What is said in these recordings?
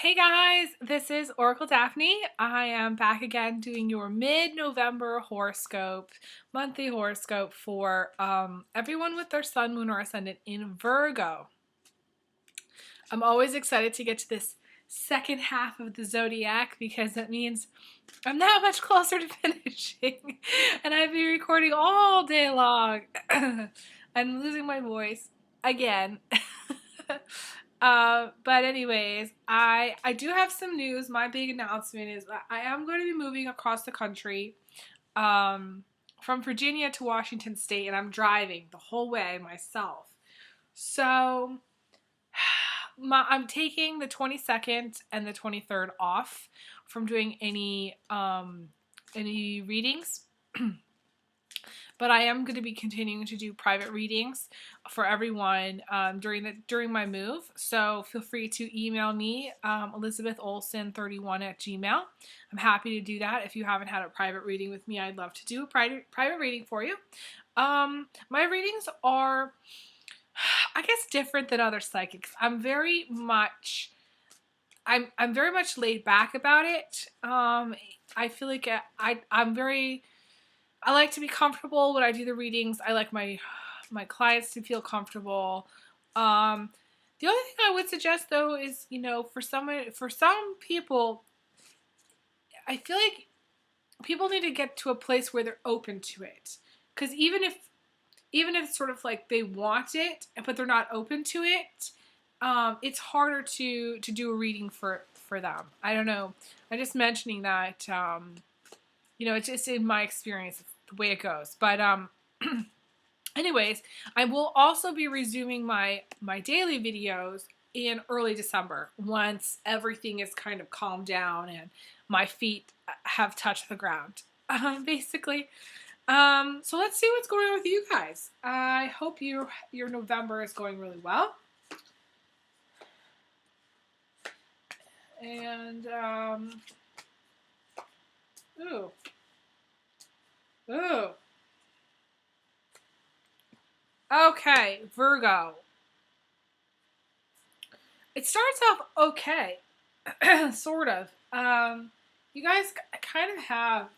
Hey guys, this is Oracle Daphne. I am back again doing your mid-November horoscope, monthly horoscope for everyone with their sun, moon, or ascendant in Virgo. I'm always excited to get to this second half of the zodiac because that means I'm that much closer to finishing and I've been recording all day long. I'm losing my voice again. But anyways, I do have some news. My big announcement is that I am going to be moving across the country, from Virginia to Washington State, and I'm driving the whole way myself. So I'm taking the 22nd and the 23rd off from doing any readings. But I am going to be continuing to do private readings for everyone during my move. So feel free to email me, elizabetholson31@gmail. I'm happy to do that. If you haven't had a private reading with me, I'd love to do a private reading for you. My readings are, I guess, different than other psychics. I'm very much laid back about it. I feel like I like to be comfortable when I do the readings. I like my clients to feel comfortable. The only thing I would suggest though is, for some people, I feel like people need to get to a place where they're open to it. Because even if it's sort of like they want it, but they're not open to it, it's harder to do a reading for them. I don't know. I'm just mentioning that, it's just in my experience the way it goes. But anyways, I will also be resuming my daily videos in early December once everything is kind of calmed down and my feet have touched the ground, basically. So let's see what's going on with you guys. I hope your November is going really well. And ooh. Okay, Virgo. It starts off okay, sort of. You guys kind of have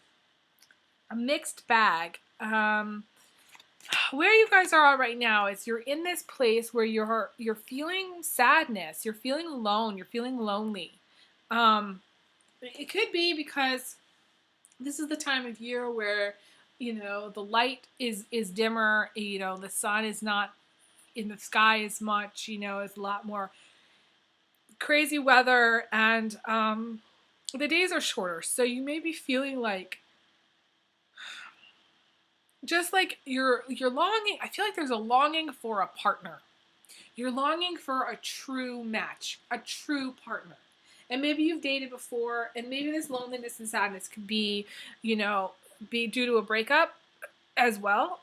a mixed bag. Where you guys are right now is you're in this place where you're feeling sadness, you're feeling alone, you're feeling lonely. It could be because this is the time of year where, the light is dimmer, the sun is not in the sky as much, it's a lot more crazy weather, and the days are shorter. So you may be feeling like, just like you're longing. I feel like there's a longing for a partner. You're longing for a true match, a true partner. And maybe you've dated before, and maybe this loneliness and sadness could be, be due to a breakup as well.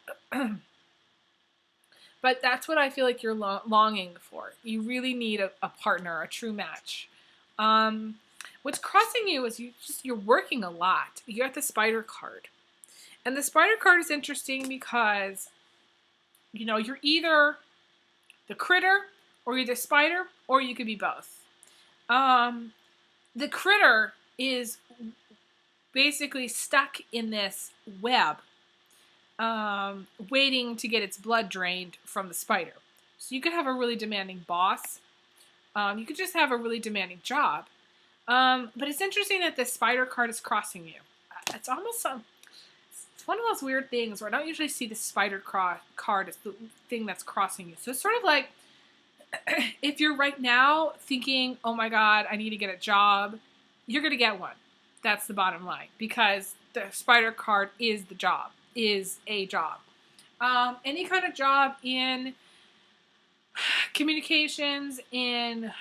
But that's what I feel like you're longing for. You really need a partner, a true match. What's crossing you is you're working a lot. You got the spider card. And the spider card is interesting because, you're either the critter or you're the spider, or you could be both. The critter is basically stuck in this web, waiting to get its blood drained from the spider. So you could have a really demanding boss. You could just have a really demanding job. But it's interesting that the spider card is crossing you. It's almost it's one of those weird things where I don't usually see the spider card as the thing that's crossing you. So it's sort of like, if you're right now thinking, oh my God, I need to get a job, you're going to get one. That's the bottom line, because the spider card is the job, is a job. Any kind of job in communications, in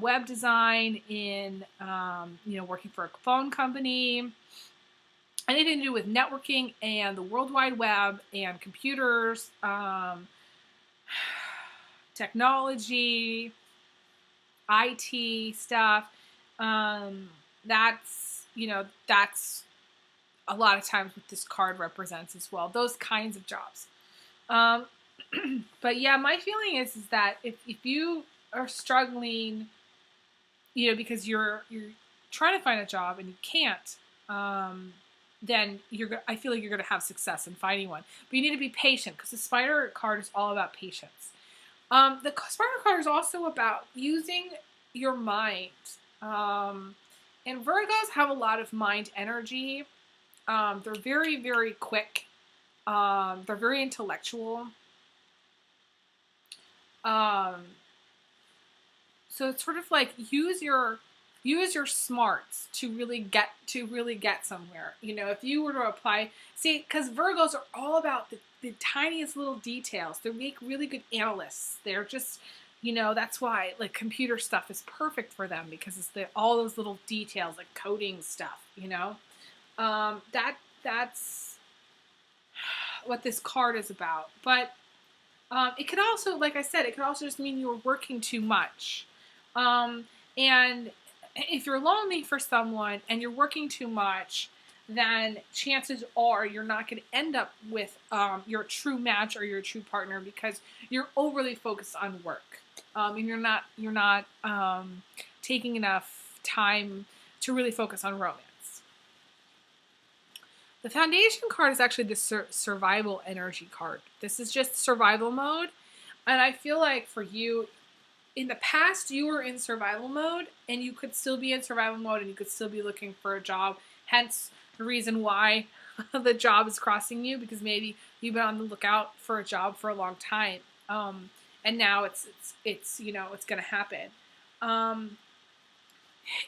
web design, in, working for a phone company, anything to do with networking and the World Wide Web and computers, technology, IT stuff. That's a lot of times what this card represents as well. Those kinds of jobs. But yeah, my feeling is that if you are struggling because you're trying to find a job and you can't, then I feel like you're going to have success in finding one. But you need to be patient because the Spider card is all about patience. The Spider card is also about using your mind. And Virgos have a lot of mind energy. They're very, very quick. They're very intellectual. So it's sort of like use your smarts to really get somewhere. If you were to apply, see, because Virgos are all about the tiniest little details. They make really good analysts. They're just, that's why like computer stuff is perfect for them because it's all those little details like coding stuff. That's what this card is about. But it could also, like I said, it could also just mean you're working too much. And if you're lonely for someone and you're working too much, then chances are you're not going to end up with your true match or your true partner because you're overly focused on work, and you're not taking enough time to really focus on romance. The Foundation card is actually the survival energy card. This is just survival mode, and I feel like for you, in the past, you were in survival mode, and you could still be in survival mode, and you could still be looking for a job. Hence, the reason why the job is crossing you, because maybe you've been on the lookout for a job for a long time, and now it's going to happen.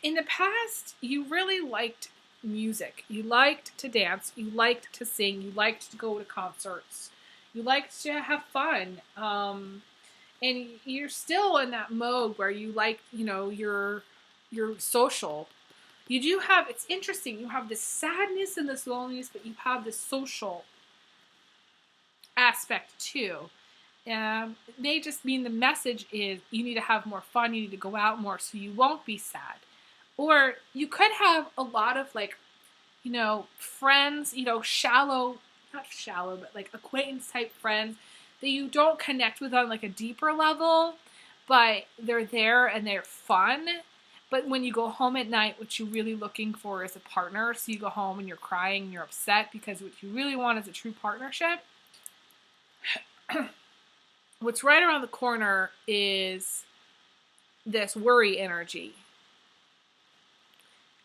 In the past, you really liked music. You liked to dance. You liked to sing. You liked to go to concerts. You liked to have fun. And you're still in that mode where you like, your social. You do have, it's interesting, you have this sadness and this loneliness, but you have this social aspect too. It may just mean the message is you need to have more fun, you need to go out more so you won't be sad. Or you could have a lot of friends, shallow, not shallow, but like acquaintance type friends that you don't connect with on like a deeper level, but they're there and they're fun. But when you go home at night, what you're really looking for is a partner. So you go home and you're crying and you're upset because what you really want is a true partnership. What's right around the corner is this worry energy.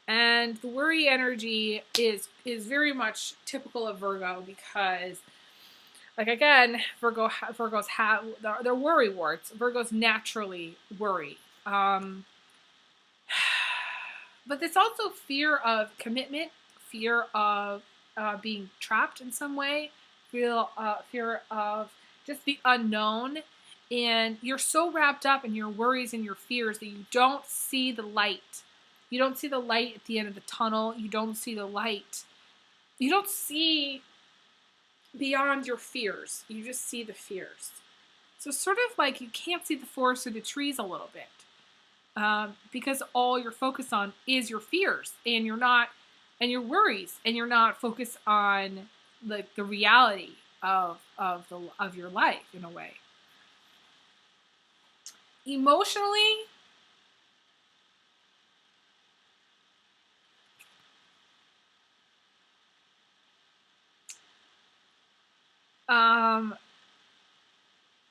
And the worry energy is very much typical of Virgo because, like again, Virgos have they're worry warts. Virgos naturally worry, but there's also fear of commitment, fear of being trapped in some way, fear of just the unknown, and you're so wrapped up in your worries and your fears that you don't see the light. You don't see the light at the end of the tunnel. You don't see the light. You don't see beyond your fears. You just see the fears. So sort of like you can't see the forest or the trees a little bit because all you're focused on is your fears and your worries, and you're not focused on the reality of your life in a way. Emotionally,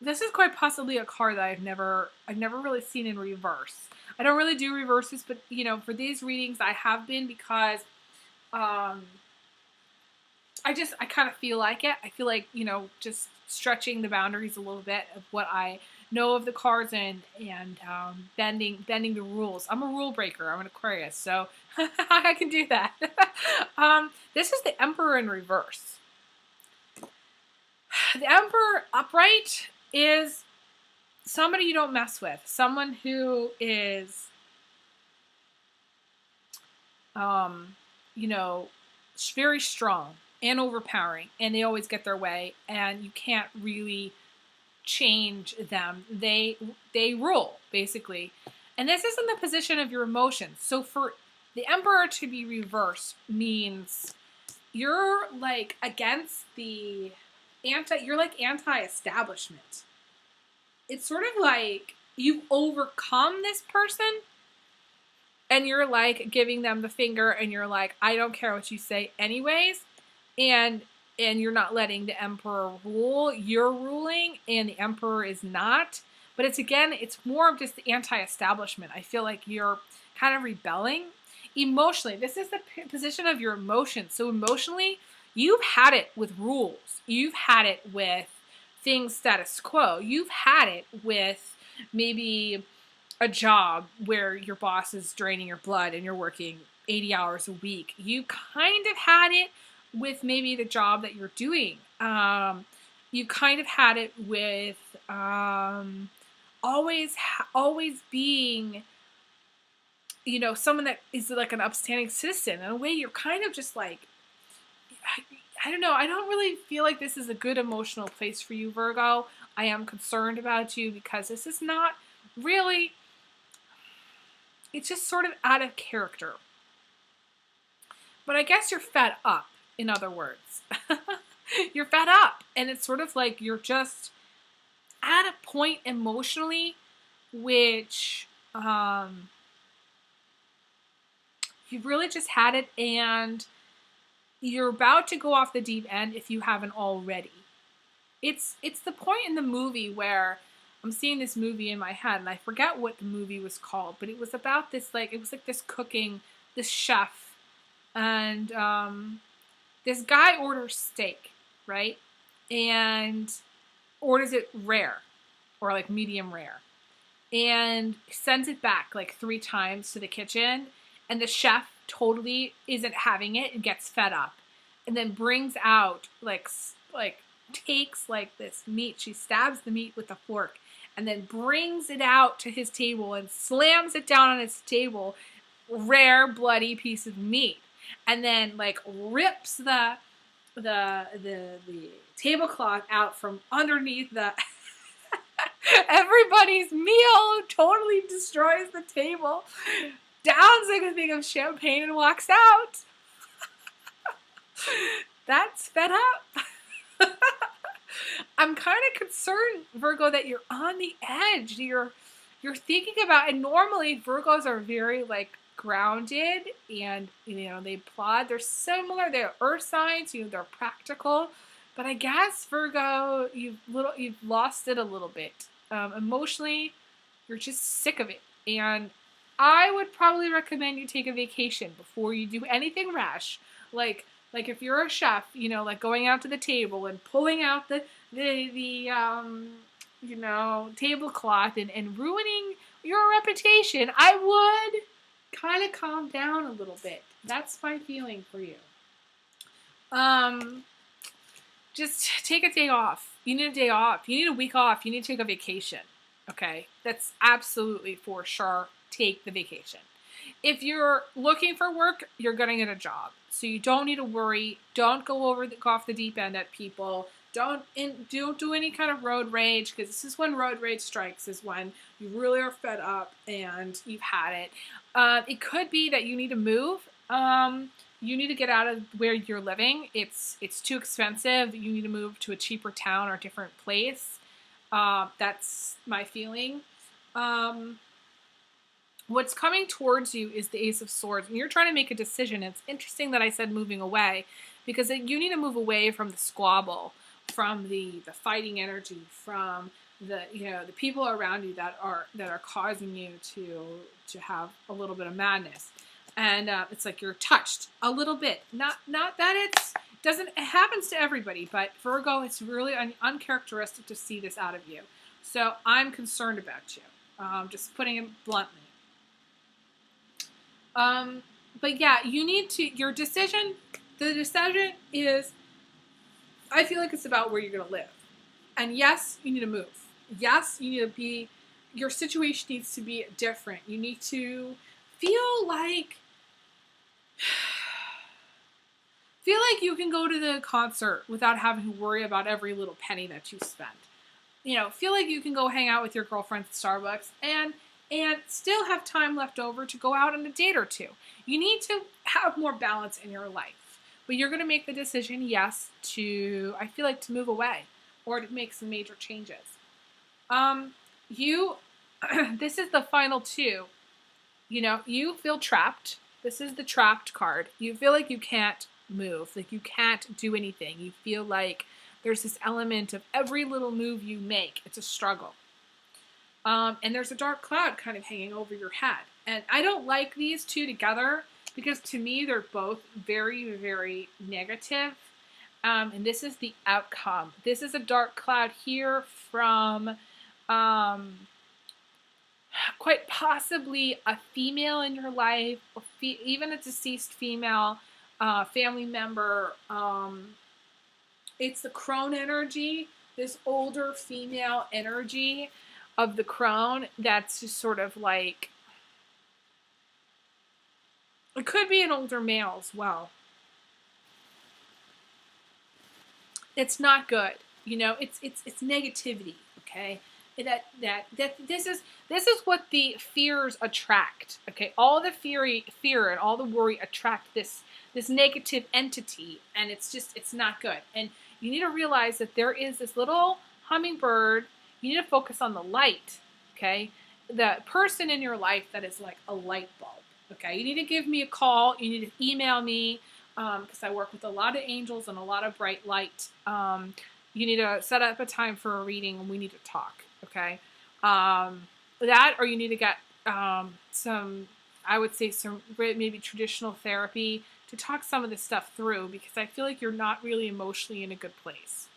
this is quite possibly a card that I've never really seen in reverse. I don't really do reverses, but for these readings I have been because I kind of feel like it. I feel like just stretching the boundaries a little bit of what I know of the cards and bending the rules. I'm a rule breaker. I'm an Aquarius, so I can do that. This is the Emperor in reverse. The Emperor upright is somebody you don't mess with. Someone who is, very strong and overpowering, and they always get their way, and you can't really change them. They rule, basically. And this is in the position of your emotions. So for the Emperor to be reversed means you're like against the you're like anti-establishment. It's sort of like you've overcome this person and you're like giving them the finger, and you're like, I don't care what you say anyways, and you're not letting the emperor rule. You're ruling, and the emperor is not. But it's more of just the anti-establishment. I feel like you're kind of rebelling emotionally. This is the position of your emotions. So emotionally, you've had it with rules. You've had it with things status quo. You've had it with maybe a job where your boss is draining your blood and you're working 80 hours a week. You kind of had it with maybe the job that you're doing. You kind of had it with always being, someone that is like an upstanding citizen. In a way, you're kind of just like, I don't know. I don't really feel like this is a good emotional place for you, Virgo. I am concerned about you because this is not really, it's just sort of out of character. But I guess you're fed up, in other words. You're fed up. And it's sort of like you're just at a point emotionally which you've really just had it, and you're about to go off the deep end if you haven't already. It's the point in the movie where I'm seeing this movie in my head, and I forget what the movie was called, but it was about this, it was like this cooking, this chef, and this guy orders steak, right? And orders it rare, or like medium rare, and sends it back like 3 times to the kitchen, and the chef totally isn't having it and gets fed up, and then brings out takes like this meat, she stabs the meat with a fork, and then brings it out to his table and slams it down on his table, rare bloody piece of meat, and then like rips the tablecloth out from underneath the everybody's meal, totally destroys the table, downs like a thing of champagne, and walks out. That's fed up. I'm kind of concerned, Virgo, that you're on the edge. You're thinking about, and normally Virgos are very like grounded, and they plod. They're similar. They're earth signs. They're practical. But I guess, Virgo, you've lost it a little bit. Emotionally, you're just sick of it. And I would probably recommend you take a vacation before you do anything rash. Like if you're a chef, like going out to the table and pulling out the tablecloth and ruining your reputation, I would kind of calm down a little bit. That's my feeling for you. Just take a day off. You need a day off. You need a week off. You need to take a vacation. Okay? That's absolutely for sure. Take the vacation. If you're looking for work, you're going to get a job. So you don't need to worry. Don't go off the deep end at people. Don't do any kind of road rage, because this is when road rage strikes, is when you really are fed up and you've had it. It could be that you need to move. You need to get out of where you're living. It's too expensive. You need to move to a cheaper town or a different place. That's my feeling. What's coming towards you is the Ace of Swords, and you're trying to make a decision. It's interesting that I said moving away, because you need to move away from the squabble, from the fighting energy, from the people around you that are causing you to have a little bit of madness. And it's like you're touched a little bit. Not that it happens to everybody, but Virgo, it's really uncharacteristic to see this out of you. So I'm concerned about you. Just putting it bluntly. But yeah, you need to, the decision is, I feel like it's about where you're going to live. And yes, you need to move. Yes, you need to your situation needs to be different. You need to feel like you can go to the concert without having to worry about every little penny that you spend. Feel like you can go hang out with your girlfriends at Starbucks and still have time left over to go out on a date or two. You need to have more balance in your life. But you're going to make the decision, yes, to move away or to make some major changes. This is the final 2. You know, you feel trapped. This is the trapped card. You feel like you can't move, like you can't do anything. You feel like there's this element of every little move you make, it's a struggle. And there's a dark cloud kind of hanging over your head. And I don't like these two together because to me they're both very, very negative. And this is the outcome. This is a dark cloud here from quite possibly a female in your life, or even a deceased female family member. It's the crone energy, this older female energy of the crone that's just sort of like, it could be an older male as well. It's not good. You know, it's negativity, okay? This is what the fears attract. Okay, all the fear and all the worry attract this negative entity, and it's not good. And you need to realize that there is this little hummingbird. You need to focus on the light. Okay, the person in your life that is like a light bulb. Okay, you need to give me a call. You need to email me because I work with a lot of angels and a lot of bright light. You need to set up a time for a reading, and we need to talk. Okay, that, or you need to get some, I would say some maybe traditional therapy to talk some of this stuff through, because I feel like you're not really emotionally in a good place.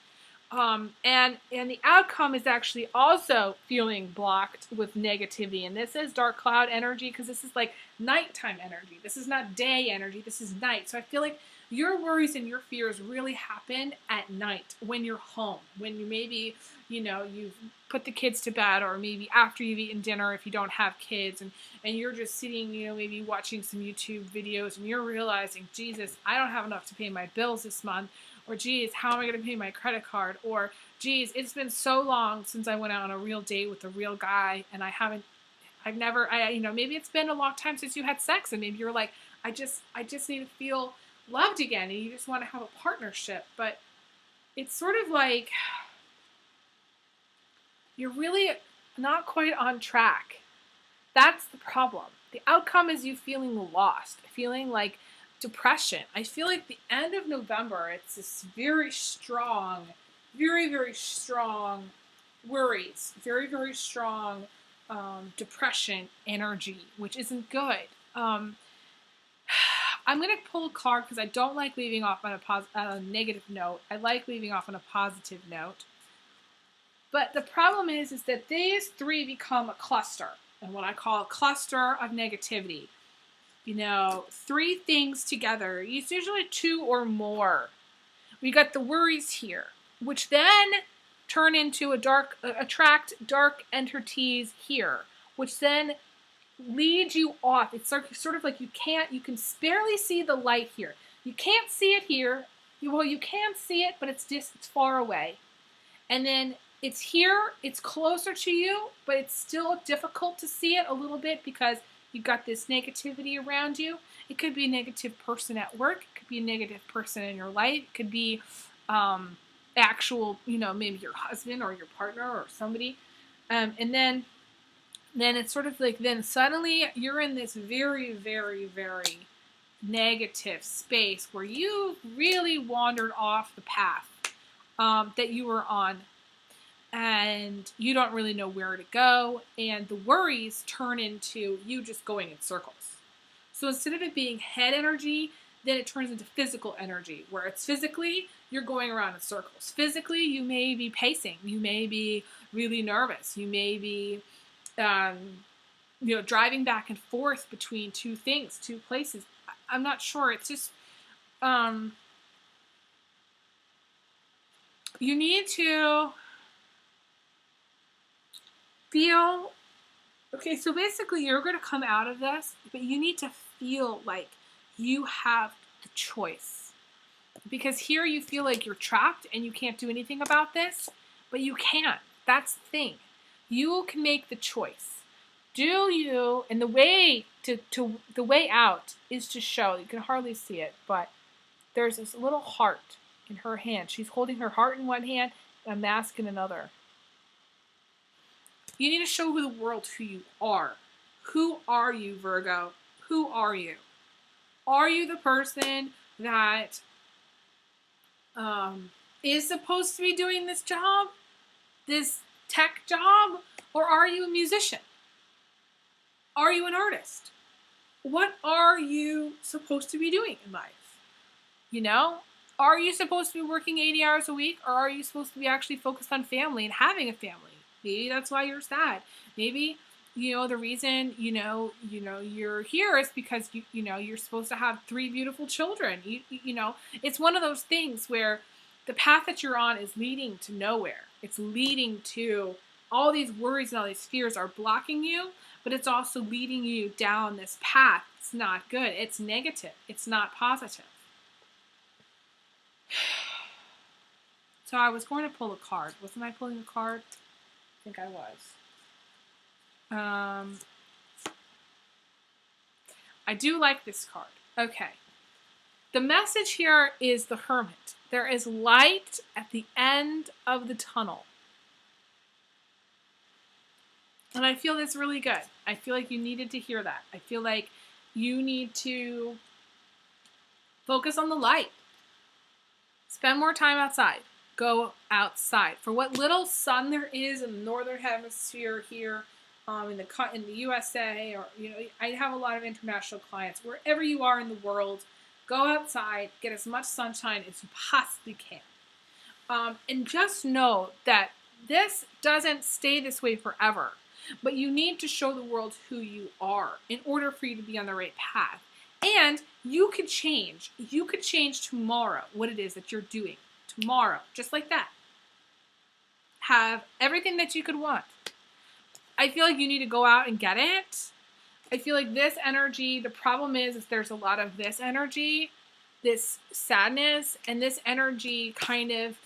And the outcome is actually also feeling blocked with negativity. And this is dark cloud energy because this is like nighttime energy. This is not day energy. This is night. So I feel like your worries and your fears really happen at night when you're home, when you maybe, you know, you've put the kids to bed, or maybe after you've eaten dinner if you don't have kids, and you're just sitting, you know, maybe watching some YouTube videos, and you're realizing, Jesus, I don't have enough to pay my bills this month. Or, geez, how am I going to pay my credit card? Or, geez, it's been so long since I went out on a real date with a real guy, and you know, maybe it's been a long time since you had sex, and maybe you're like, I just need to feel loved again, and you just want to have a partnership. But it's sort of like you're really not quite on track. That's the problem. The outcome is you feeling lost, feeling like depression. I feel like the end of November, it's this very strong, very, very strong worries, very, very strong depression energy, which isn't good. I'm going to pull a card because I don't like leaving off on a negative note. I like leaving off on a positive note. But the problem is that these three become a cluster, and what I call a cluster of negativity. You know, three things together. It's usually two or more. We got the worries here, which then turn into attract dark entities here, which then lead you off. It's sort of like you can barely see the light here. You can't see it here. You can see it, but it's far away. And then it's here, it's closer to you, but it's still difficult to see it a little bit because you've got this negativity around you. It could be a negative person at work. It could be a negative person in your life. It could be actual, you know, maybe your husband or your partner or somebody. And then it's sort of like, then suddenly you're in this very, very, very negative space where you really wandered off the path that you were on. And you don't really know where to go, and the worries turn into you just going in circles. So instead of it being head energy, then it turns into physical energy, where it's physically, you're going around in circles. Physically, you may be pacing. You may be really nervous. You may be, you know, driving back and forth between two places. I'm not sure. It's just, you need to feel, okay, so basically you're going to come out of this, but you need to feel like you have the choice. Because here you feel like you're trapped and you can't do anything about this, but you can. That's the thing. You can make the choice. Do you, and the way the way out is to show, you can hardly see it, but there's this little heart in her hand. She's holding her heart in one hand and a mask in another. You need to show the world who you are, Who are you, Virgo? Who are you? Are you the person that is supposed to be doing this job, this tech job, or are you a musician? Are you an artist? What are you supposed to be doing in life? You know, are you supposed to be working 80 hours a week, or are you supposed to be actually focused on family and having a family? Maybe that's why you're sad. Maybe, the reason, you're here is because, you're supposed to have 3 beautiful children. It's one of those things where the path that you're on is leading to nowhere. It's leading to all these worries and all these fears are blocking you, but it's also leading you down this path. It's not good. It's negative. It's not positive. So I was going to pull a card. Wasn't I pulling a card? I think I was. I do like this card. Okay. The message here is the Hermit. There is light at the end of the tunnel. And I feel that's really good. I feel like you needed to hear that. I feel like you need to focus on the light. Spend more time outside. Go outside. For what little sun there is in the northern hemisphere here, in the USA, or I have a lot of international clients. Wherever you are in the world, go outside, get as much sunshine as you possibly can, and just know that this doesn't stay this way forever. But you need to show the world who you are in order for you to be on the right path. And you could change. You could change tomorrow what it is that you're doing. Tomorrow, just like that. Have everything that you could want. I feel like you need to go out and get it. I feel like this energy, the problem is there's a lot of this energy, this sadness, and this energy kind of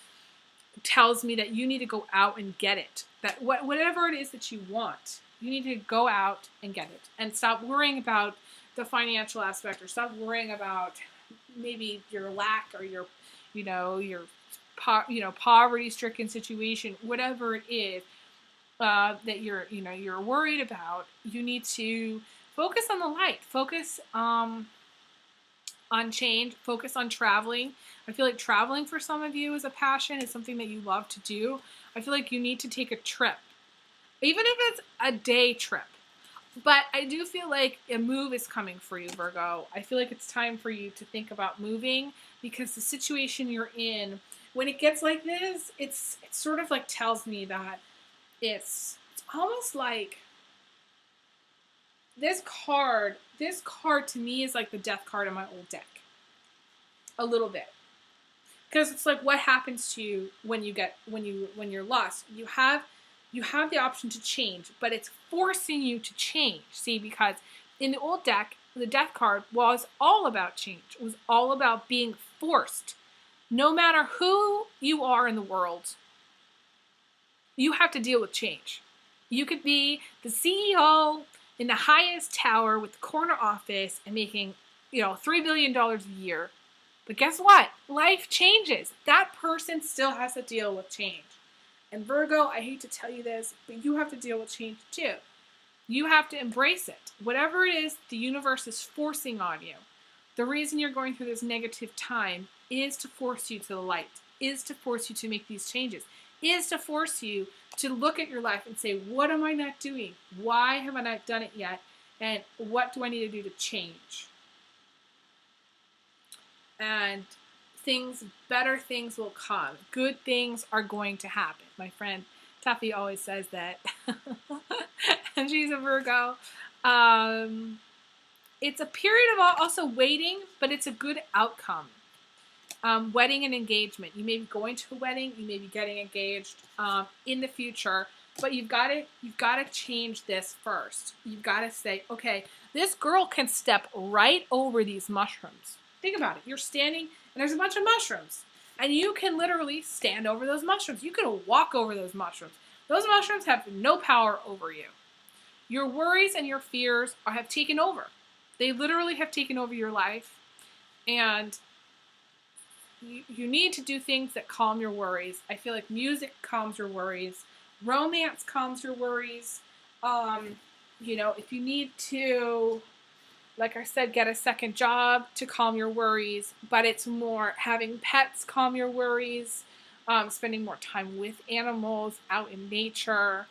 tells me that you need to go out and get it. That whatever it is that you want, you need to go out and get it. And stop worrying about the financial aspect, or stop worrying about maybe your lack or your poverty-stricken situation, whatever it is that you're worried about. You need to focus on the light. Focus on change. Focus on traveling. I feel like traveling for some of you is a passion. It's something that you love to do. I feel like you need to take a trip, even if it's a day trip. But I do feel like a move is coming for you, Virgo. I feel like it's time for you to think about moving, because the situation you're in, when it gets like this, it sort of like tells me that it's almost like this card to me is like the death card in my old deck. A little bit. Because it's like, what happens to you when you're lost? You have the option to change, but it's forcing you to change. See, because in the old deck, the death card was all about change. It was all about being forced. No matter who you are in the world, you have to deal with change. You could be the CEO in the highest tower with the corner office and making, $3 billion a year. But guess what? Life changes. That person still has to deal with change. And Virgo, I hate to tell you this, but you have to deal with change too. You have to embrace it. Whatever it is the universe is forcing on you, the reason you're going through this negative time is to force you to the light, is to force you to make these changes, is to force you to look at your life and say, what am I not doing? Why have I not done it yet? And what do I need to do to change? And better things will come. Good things are going to happen. My friend Daphne always says that. And she's a Virgo. It's a period of also waiting, but it's a good outcome. Wedding and engagement. You may be going to a wedding. You may be getting engaged in the future. But you've got to change this first. You've got to say, okay, this girl can step right over these mushrooms. Think about it. You're standing and there's a bunch of mushrooms. And you can literally stand over those mushrooms. You can walk over those mushrooms. Those mushrooms have no power over you. Your worries and your fears have taken over. They literally have taken over your life. And you need to do things that calm your worries. I feel like music calms your worries. Romance calms your worries. if you need to, like I said, get a second job to calm your worries, but it's more having pets calm your worries, spending more time with animals out in nature,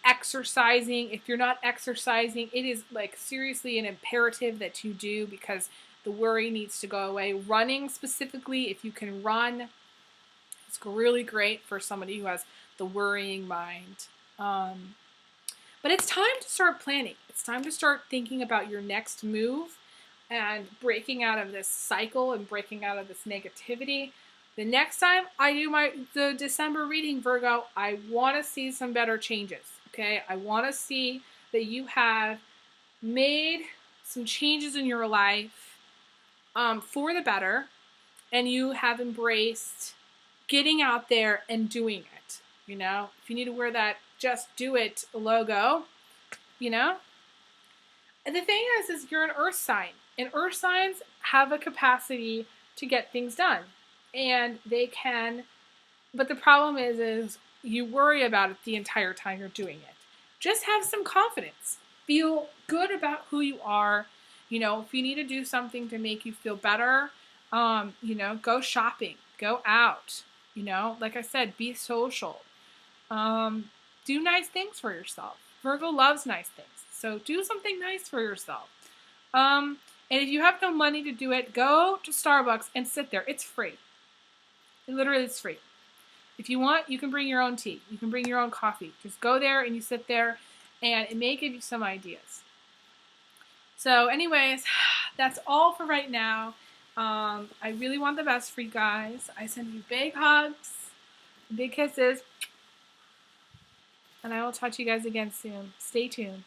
exercising. If you're not exercising, it is like seriously an imperative that you do because the worry needs to go away. Running specifically, if you can run, it's really great for somebody who has the worrying mind. But it's time to start planning. It's time to start thinking about your next move and breaking out of this cycle and breaking out of this negativity. The next time I do the December reading, Virgo, I want to see some better changes. Okay, I want to see that you have made some changes in your life for the better, and you have embraced getting out there and doing it. If you need to wear that "Just Do It" logo, And the thing is you're an earth sign, and earth signs have a capacity to get things done, and they can. But the problem is you worry about it the entire time you're doing it. Just have some confidence. Feel good about who you are. If you need to do something to make you feel better, go shopping, go out. Like I said, be social. Do nice things for yourself. Virgo loves nice things. So do something nice for yourself. And if you have no money to do it, go to Starbucks and sit there. It's free. Literally, it's free. If you want, you can bring your own tea. You can bring your own coffee. Just go there and you sit there, and it may give you some ideas. So anyways, that's all for right now. I really want the best for you guys. I send you big hugs, big kisses, and I will talk to you guys again soon. Stay tuned.